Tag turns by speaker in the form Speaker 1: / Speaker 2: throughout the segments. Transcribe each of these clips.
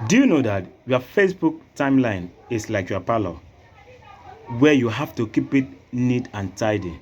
Speaker 1: Do you know that your Facebook timeline is like your parlor, where you have to keep it neat and tidy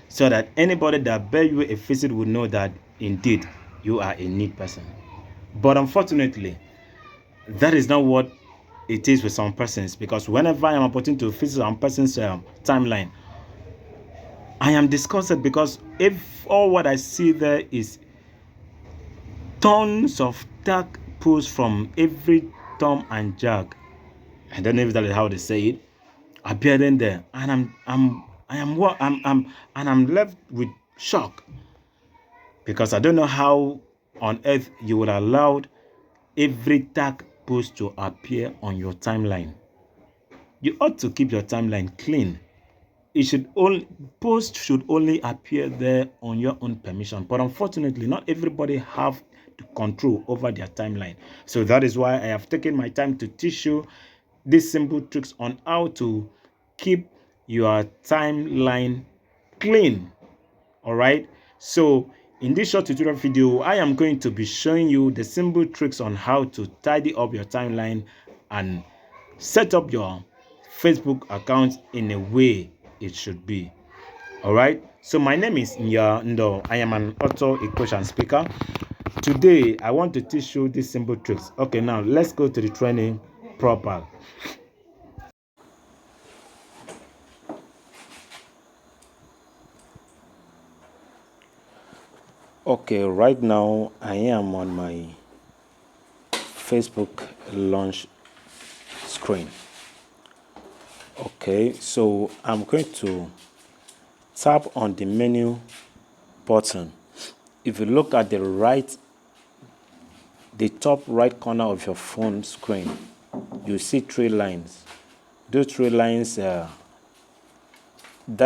Speaker 1: so that anybody that bear you a visit will know that indeed you are a neat person? But unfortunately, that is not what it is with some persons, because whenever I am opportune to visit some person's timeline, I am disgusted, because if all what I see there is tons of tag posts from every Tom and Jack, I don't know if that is how they say it, appearing there, and I am what and I'm left with shock, because I don't know how on earth you would allow every tag post to appear on your timeline. You ought to keep your timeline clean. It should only post should only appear there on your own permission. But unfortunately, not everybody have the control over their timeline. So that is why I have taken my time to teach you these simple tricks on how to keep your timeline clean. All right. So in this short tutorial video, I am going to be showing you the simple tricks on how to tidy up your timeline and set up your Facebook account in a way it should be. All right. So my name is Nya Ndo. I am an author, a coach, and speaker. Today, I want to teach you these simple tricks. Okay, now let's go to the training proper. Okay, right now I am on my Facebook launch screen. Okay, so I'm going to tap on the menu button. If you look at the top right corner of your phone screen, you see three lines. Those three lines, that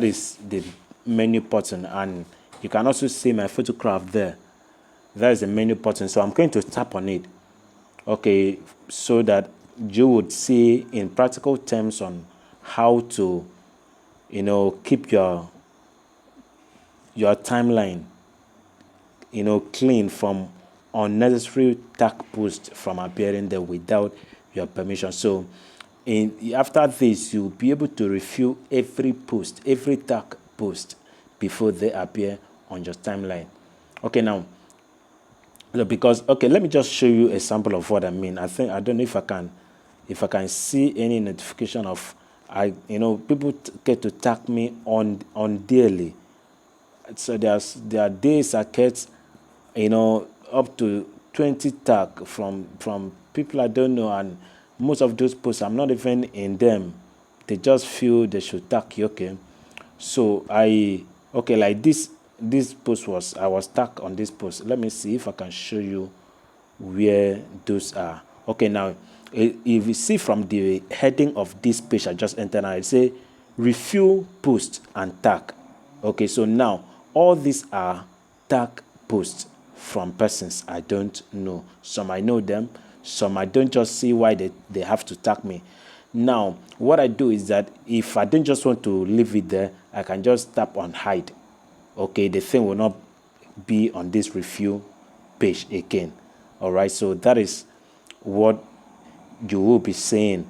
Speaker 1: is the menu button, and you can also see my photograph there. That is the menu button. So I'm going to tap on it. Okay, so that you would see in practical terms on how to, keep your timeline, clean from unnecessary tag posts from appearing there without your permission. So after this, you'll be able to review every post, every tag post before they appear on your timeline. Okay, now, because let me just show you a sample of what I mean. I don't know if I can see any notification of people get to tag me on daily. So there are days I get up to 20 tag from people I don't know, and most of those posts I'm not even in them. They just feel they should tag you. Okay, so like this post I was tagged on this post. Let me see if I can show you where those are. Okay, now if you see from the heading of this page I just entered, I say review post and tag. Okay, so now all these are tag posts from persons I don't know. Some I know them, some I don't just see why they have to tag me. Now, what I do is that if I don't just want to leave it there, I can just tap on hide. Okay, the thing will not be on this review page again. All right, so that is what you will be saying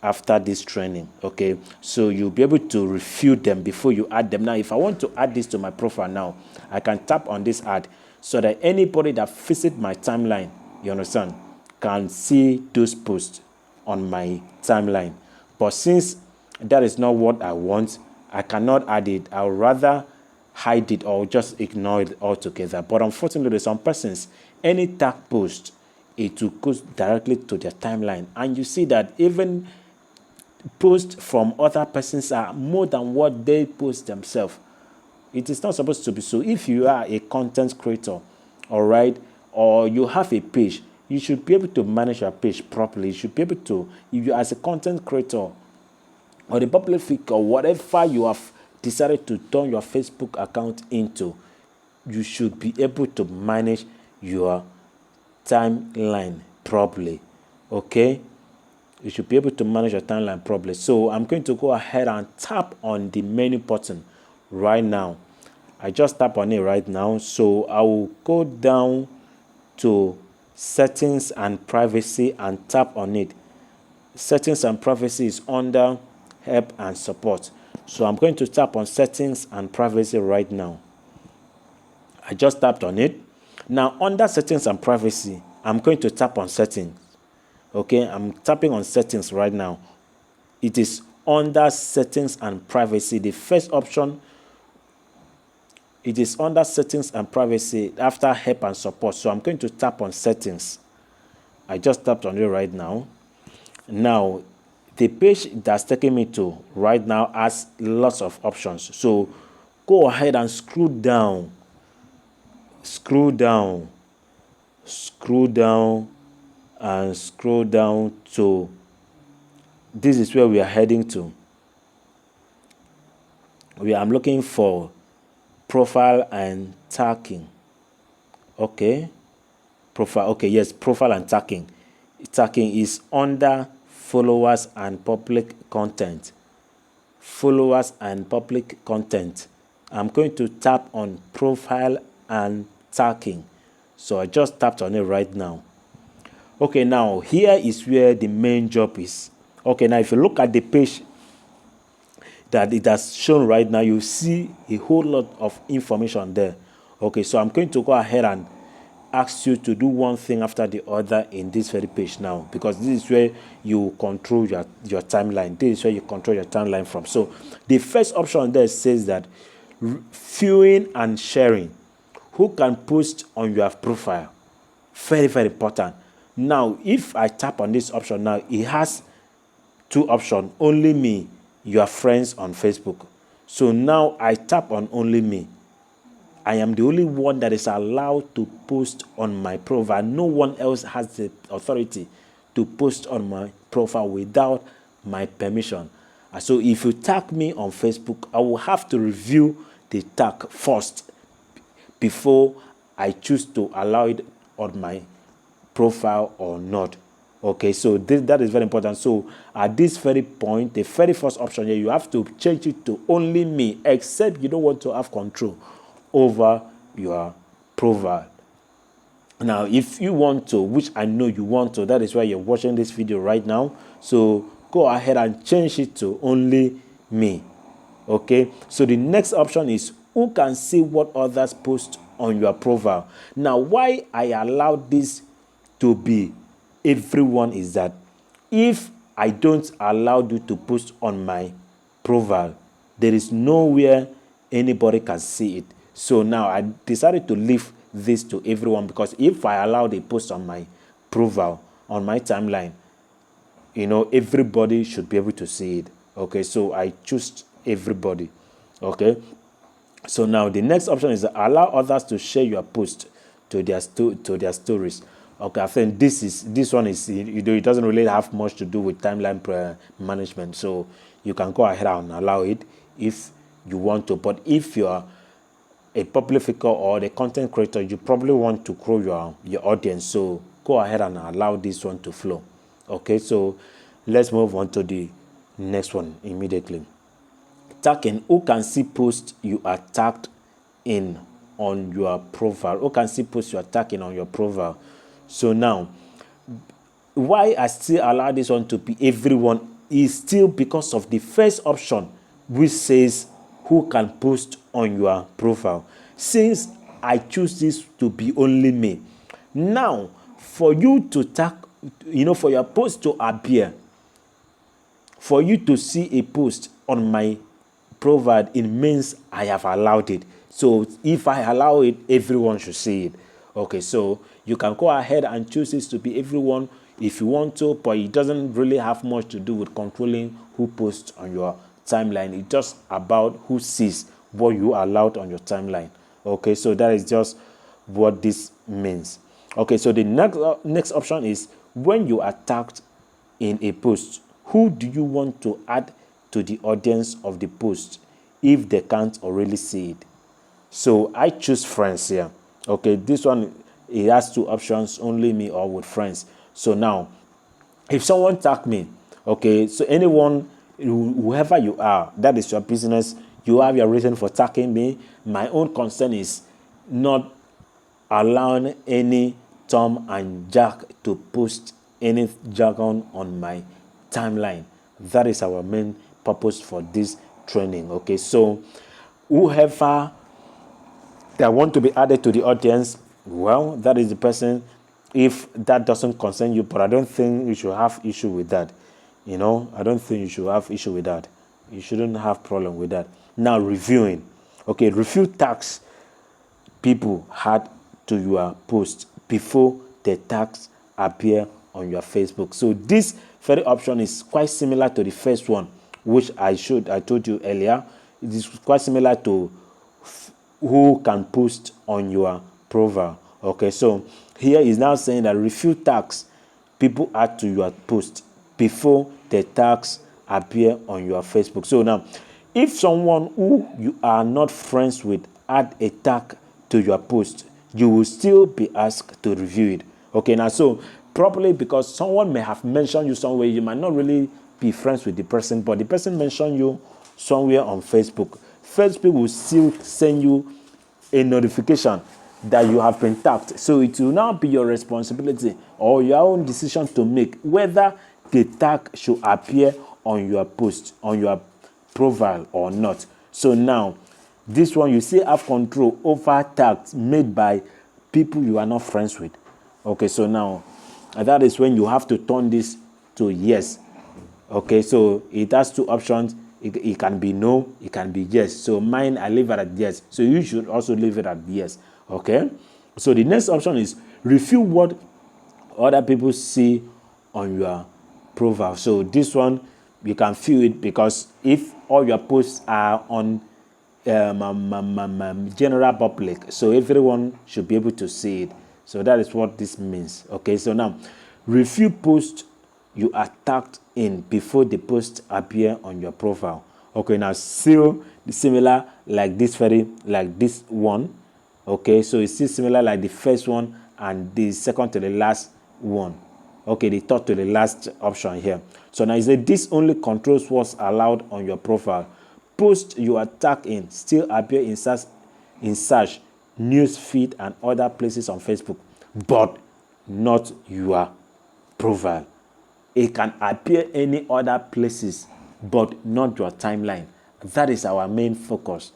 Speaker 1: after this training. Okay, so you'll be able to review them before you add them. Now, if I want to add this to my profile now, I can tap on this add so that anybody that visit my timeline, you understand, can see those posts on my timeline. But since that is not what I want, I cannot add it. I would rather hide it or just ignore it altogether. But unfortunately, some persons, any tag post, it will go directly to their timeline. And you see that even posts from other persons are more than what they post themselves. It is not supposed to be so. If you are a content creator, all right, or you have a page, you should be able to manage your page properly. You should be able to, if you as a content creator or the public figure or whatever you have decided to turn your Facebook account into, you should be able to manage your timeline properly. Okay, you should be able to manage your timeline properly. So I'm going to go ahead and tap on the menu button right now. I just tap on it right now. So I will go down to settings and privacy, and tap on it. Settings and privacy is under help and support. So I'm going to tap on settings and privacy right now. I just tapped on it. Now under settings and privacy, I'm going to tap on settings. Okay, I'm tapping on settings right now. It is under settings and privacy. The first option, it is under settings and privacy after help and support. So I'm going to tap on settings. I just tapped on it right now. Now, the page that's taking me to right now has lots of options. So go ahead and scroll down, scroll down, scroll down, and scroll down to, this is where we are heading to. I'm looking for profile and tagging. Okay. Profile. Okay, yes, profile and tagging. Tagging is under followers and public content. Followers and public content. I'm going to tap on profile and tagging. So I just tapped on it right now. Okay, now here is where the main job is. Okay, now if you look at the page that it has shown right now, you see a whole lot of information there. Okay, so I'm going to go ahead and ask you to do one thing after the other in this very page now, because this is where you control your timeline. This is where you control your timeline from. So the first option there says that viewing and sharing. Who can post on your profile? Very, very important. Now, if I tap on this option now, it has two options: only me, your friends on Facebook. So now I tap on only me. I am the only one that is allowed to post on my profile. No one else has the authority to post on my profile without my permission. So if you tag me on Facebook, I will have to review the tag first before I choose to allow it on my profile or not. Okay, so that is very important. So at this very point, the very first option here, you have to change it to only me, except you don't want to have control over your profile. Now, if you want to, which I know you want to, that is why you're watching this video right now. So go ahead and change it to only me. Okay, so the next option is who can see what others post on your profile. Now, why I allow this to be everyone is that if I don't allow you to post on my profile, there is nowhere anybody can see it. So now I decided to leave this to everyone, because if I allow the post on my profile, on my timeline, everybody should be able to see it. Okay, so I choose everybody. Okay, so now the next option is allow others to share your post to their stories. Okay, I think this one is, it doesn't really have much to do with timeline management, so you can go ahead and allow it if you want to. But if you are a public figure or a content creator, you probably want to grow your audience, so go ahead and allow this one to flow. Okay, so let's move on to the next one immediately. Tagging. Who can see posts you are tagged in on your profile? Who can see posts you are tagging on your profile? So now, why I still allow this one to be everyone is still because of the first option, which says who can post on your profile. Since I choose this to be only me, now for you to tag, for your post to appear, for you to see a post on my profile, it means I have allowed it. So if I allow it, everyone should see it. Okay, so you can go ahead and choose this to be everyone if you want to, but it doesn't really have much to do with controlling who posts on your timeline. It's just about who sees what you allowed on your timeline. Okay, so that is just what this means. Okay, so the next option is when you are tagged in a post, who do you want to add to the audience of the post if they can't already see it? So I choose friends here. Okay, this one, it has two options, only me or with friends. So now, if someone tag me, okay, so anyone, whoever you are, that is your business. You have your reason for tagging me. My own concern is not allowing any Tom and Jack to post any jargon on my timeline. That is our main purpose for this training. Okay, so whoever that want to be added to the audience, well, that is the person. If that doesn't concern you, but I don't think you should have issue with that. I don't think you should have issue with that. You shouldn't have problem with that. Now reviewing. Okay, review tags people had to your post before the tags appear on your Facebook. So this very option is quite similar to the first one, which I told you earlier. It is quite similar to who can post on your profile. Okay, so here is now saying that review tags people add to your post before the tags appear on your Facebook. So now, if someone who you are not friends with add a tag to your post, you will still be asked to review it. Okay, now so probably because someone may have mentioned you somewhere, you might not really be friends with the person, but the person mentioned you somewhere on Facebook. Facebook will still send you a notification that you have been tagged. So it will now be your responsibility or your own decision to make whether the tag should appear on your post, on your profile or not. So now, this one you still have control over tags made by people you are not friends with. Okay, so now that is when you have to turn this to yes. Okay, so it has two options. It can be no, it can be yes. So mine, I leave it at yes. So you should also leave it at yes. Okay, so the next option is review what other people see on your profile. So this one, you can view it because if all your posts are on general public, so everyone should be able to see it. So that is what this means. Okay, so now review posts you are tagged in before the post appear on your profile. Okay, now still similar like this one. Okay, so it's still similar like the first one and the second to the last one. Okay, the third to the last option here. So now it says this only controls what's allowed on your profile. Posts you are tagged in still appear in search, news feed, and other places on Facebook, but not your profile. It can appear any other places, but not your timeline. That is our main focus.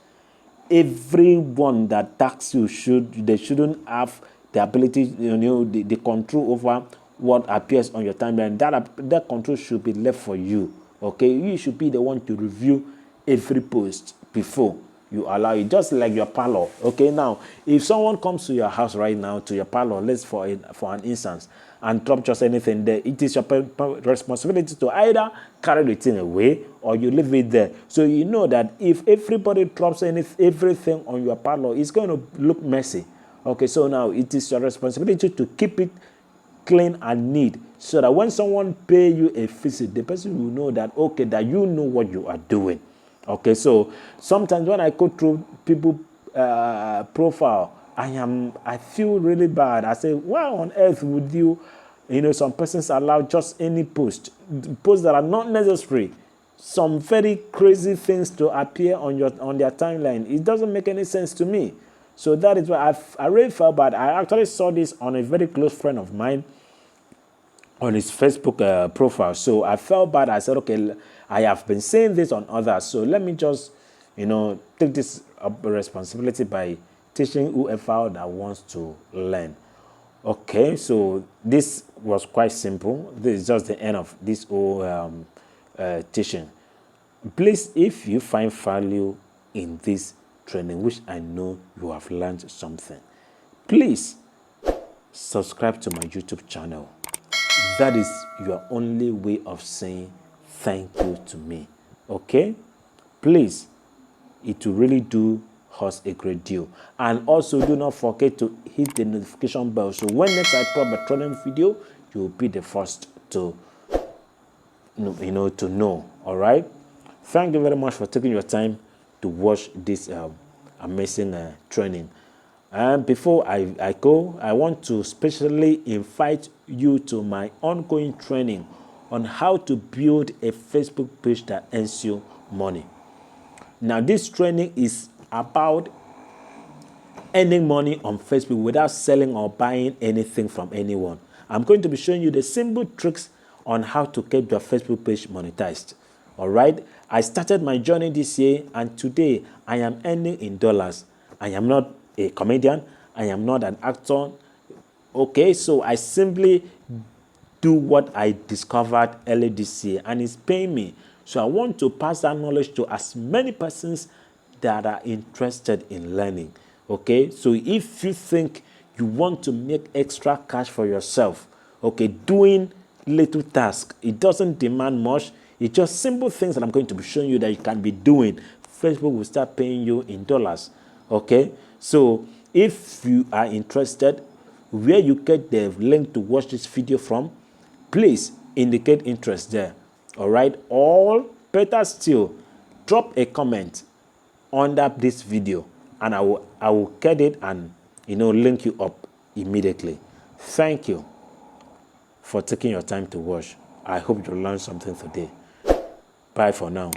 Speaker 1: Everyone that tags you shouldn't have the ability, the control over what appears on your timeline. That control should be left for you. Okay, you should be the one to review every post before you allow it, just like your parlor. Okay, now if someone comes to your house right now, to your parlor, let's for an instance, and drop just anything there, it is your responsibility to either carry the thing away or you leave it there. So you know that if everybody drops everything on your parlor, it's going to look messy. Okay, so now it is your responsibility to keep it clean and neat, so that when someone pay you a visit, the person will know that, okay, that you know what you are doing. Okay, so sometimes when I go through people profile, I feel really bad. I say, why on earth would you some persons allow just any posts that are not necessary, some very crazy things to appear on their timeline? It doesn't make any sense to me. So that is why I really felt bad. I actually saw this on a very close friend of mine on his Facebook profile. So I felt bad. I said, okay, I have been saying this on others, so let me just, take this responsibility by teaching whoever that wants to learn. Okay, so this was quite simple. This is just the end of this whole teaching. Please, if you find value in this training, which I know you have learned something, please subscribe to my YouTube channel. That is your only way of saying thank you to me. Okay? Please, it will really do us a great deal. And also do not forget to hit the notification bell, so when next I put a training video, you will be the first to know. All right? Thank you very much for taking your time to watch this amazing training. And before I go, I want to specially invite you to my ongoing training on how to build a Facebook page that earns you money. Now, this training is about earning money on Facebook without selling or buying anything from anyone. I'm going to be showing you the simple tricks on how to get your Facebook page monetized. All right. I started my journey this year, and today I am earning in dollars. I am not a comedian. I am not an actor. Okay, so I simply do what I discovered early this year, and it's paying me. So I want to pass that knowledge to as many persons that are interested in learning. Okay, so if you think you want to make extra cash for yourself, okay, doing little tasks, it doesn't demand much. It's just simple things that I'm going to be showing you that you can be doing. Facebook will start paying you in dollars. Okay, so if you are interested, where you get the link to watch this video from, please indicate interest there. All right, or better still, drop a comment under this video, and I will get it and link you up immediately. Thank you for taking your time to watch. I hope you learned something today. Bye for now.